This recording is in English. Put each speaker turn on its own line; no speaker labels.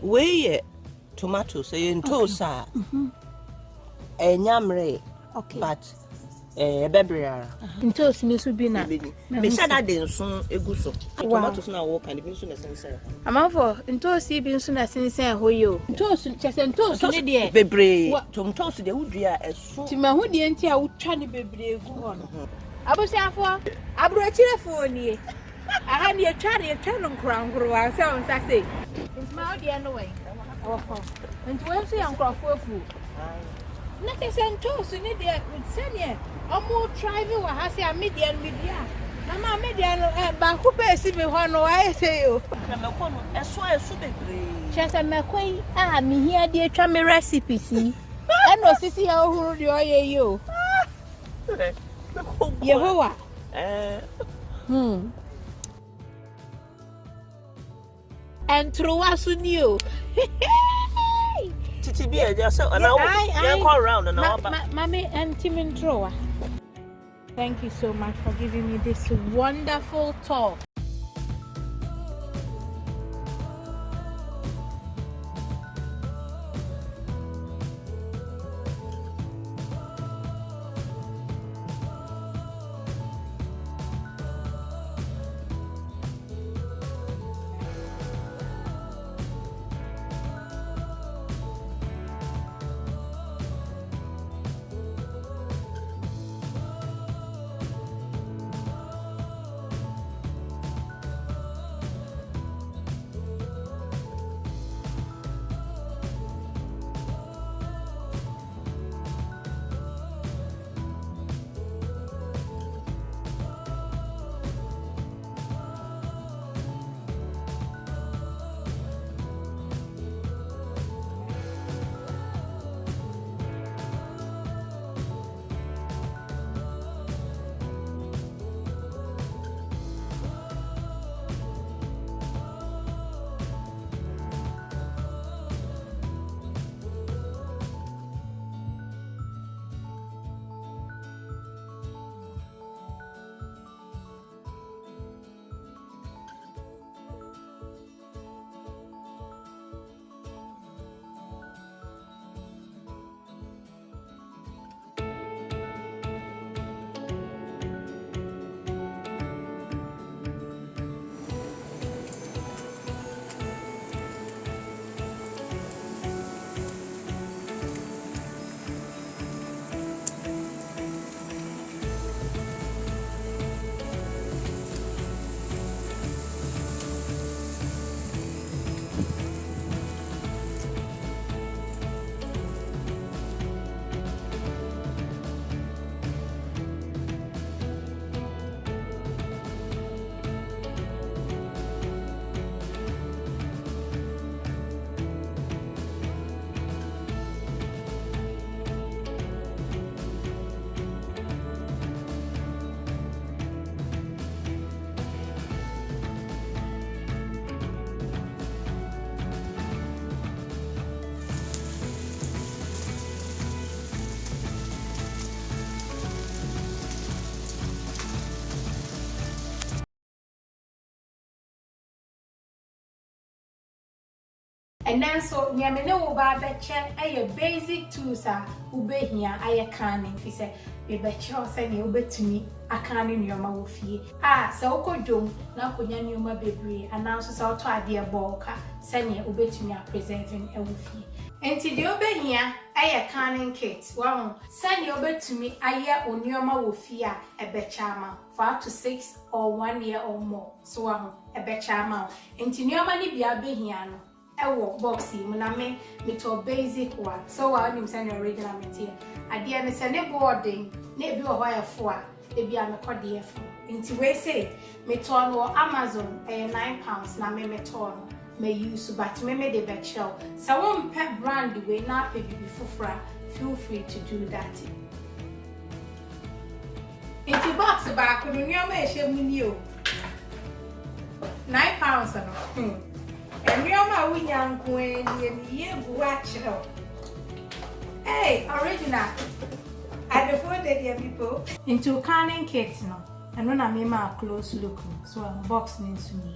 We tomatoes in tosa. Enyamre.
Okay.
But bebria.
In toast news would be na.
Me said that then soon eguso. Tomatoes now walk and the soon as sincere.
I'm for in toast being soon as sincere who you. Toast chest and toast dear.
Bebre. Tomatoes the wood as soon.
Timahudi and Tia would try to be brave. I was there for I brought you for me. I had your charity a turn on crown grow ourselves. I say, it's my dear no way. And to say Uncle Fofu. Nothing sent toast in it with Senya. I'm more driving what I say a median media. Mamma median back who pays me one or I say you.
As well as super brave.
Chess and McQuay, me here, dear chummy recipe. See, I know Sissy how who you. Yehovah. And through us with you.
TTB, just and I call around and all.
Mammy and Tim and Troa. Thank you so much for giving me this wonderful talk. And then so nyamene wo ba be che aye basic tools a wo be hia aye canning fi se be be che o se ne wo betumi akane nyoma wo fie se wo kodom na akonya nyoma bebre ananso se wo to ade bulk se ne wo betumi a preserving e wo fie enti de wo be hia aye canning kit wo se ne wo betumi aye onyoma wo fie a e be chama for up to 6 or 1 year or more so wo e be chama enti nyoma ni bia be hia no ewo boxy muna me to basic one so wa nim say original material ade ne say ne boarding na bi o hoya fo a e bi a me kode fo nti we say me to no Amazon £9 na me to no me use but me de be chow so won pet brand we na pe bi fufura feel free to do that nti box ba ko no nyoma e hye mu ni o £9 no and we are my young queen, you watch her. Hey, original. I devoted the people into canning kits, no, and when I made my close look, so a box needs to me.